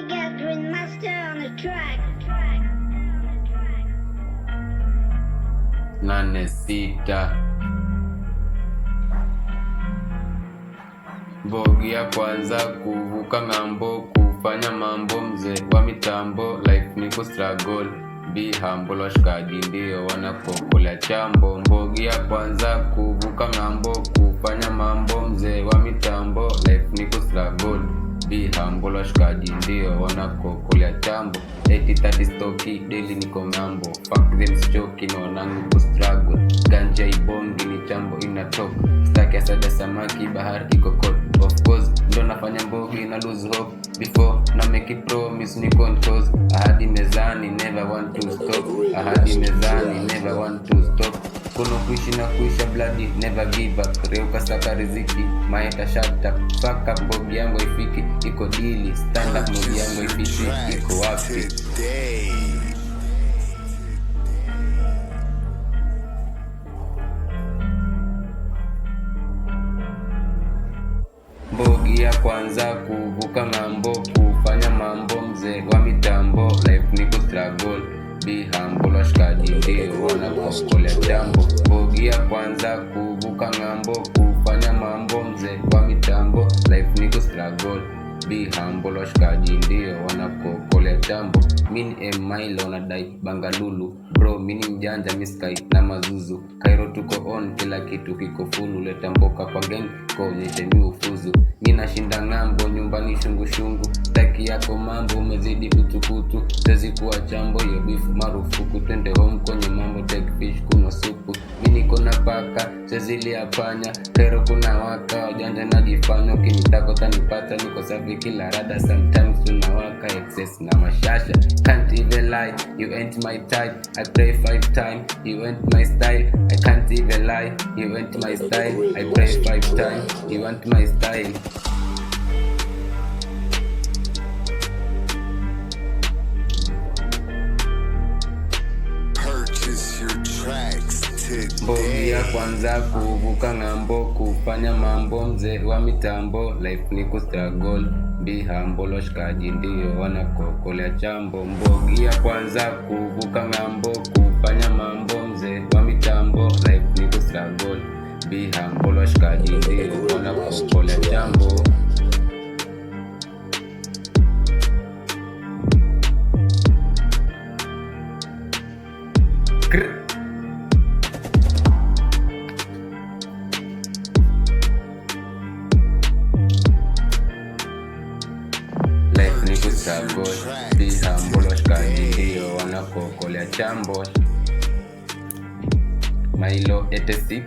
nigga, Grandmaster on the track. 86 Bogi ya kwanza kuvuka ng'ambo, kufanya mambo, mzee wa mitambo, life ni kustruggle, be humble, washikaji ndio wanakokolea chambo. Bogi ya kwanza kuvuka ng'ambo, kufanya mambo, mzee wa mitambo, life ni kustruggle, be humble, washikaji ndio wanakokolea chambo. 80-30 stoki, daily niko ng'ambo, fuck them stoki na wanangu kustruggle, ganja ibongi ni chambo inatoka, staki asada samaki bahari iko cold. Of course ndo nafanya mbogi na lose hope, before na make it promise ni cause. Ahadi mezani never want to stop, ahadi mezani never want to stop. Kono kuishi na kuisha bloody never give up, reuka saka riziki maeta shut up. Fuck up mbogi yangu ifiki iko dili, stand up mbogi yangu ifiki iko wapi. Bogi ya kwanza kuvuka ng'ambo, kufanya mambo, mzee wa mitambo, life ni kustruggle, be humble, washikaji ndio wanakokolea chambo. Bogi ya kwanza kuvuka ng'ambo, kufanya mambo, mzee wa mitambo, life ni kustruggle, be humble, washikaji ndio wanakokolea chambo. Mini Milo na dai Bangalulu, bro mini mjanja miskai na mazuzu, Cairo tuko on, kila kitu kiko fulu, leta mboka kwa gang kuonyesha mi ufuzu. Mina shinda ng'ambo, nyumbani shungu shungu, taki yako mambo umezidi kutukutu, tezi kuwa chambo yo bifu marufuku, twende home kwenye mambo, take fish kuno supu. Mini kona paka, tezili apanya, Cairo kuna waka, wajanja najifanya, ukinitaka utanipata, niko safi kila rada, sometimes tunawaka excess na mashasha. Can't even lie, you ain't my type, I pray 5 times, you ain't my style. I can't even lie, you ain't my style, I pray 5 times, you ain't my style. Purchase your tracks Bogi ya today. kwanza kuvuka ng'ambo, kufanya mambo, mzee wa mitambo, life ni kustruggle, be humble, washikaji ndio wanakokolea chambo. Bogi ya kwanza kuvuka ng'ambo, kufanya mambo, mzee wa mitambo, life ni kustruggle, be humble, washikaji ndio wanakokolea chambo. Life ni kustruggle, be humble, washikaji ndio wanakokolea chambo. Milo 86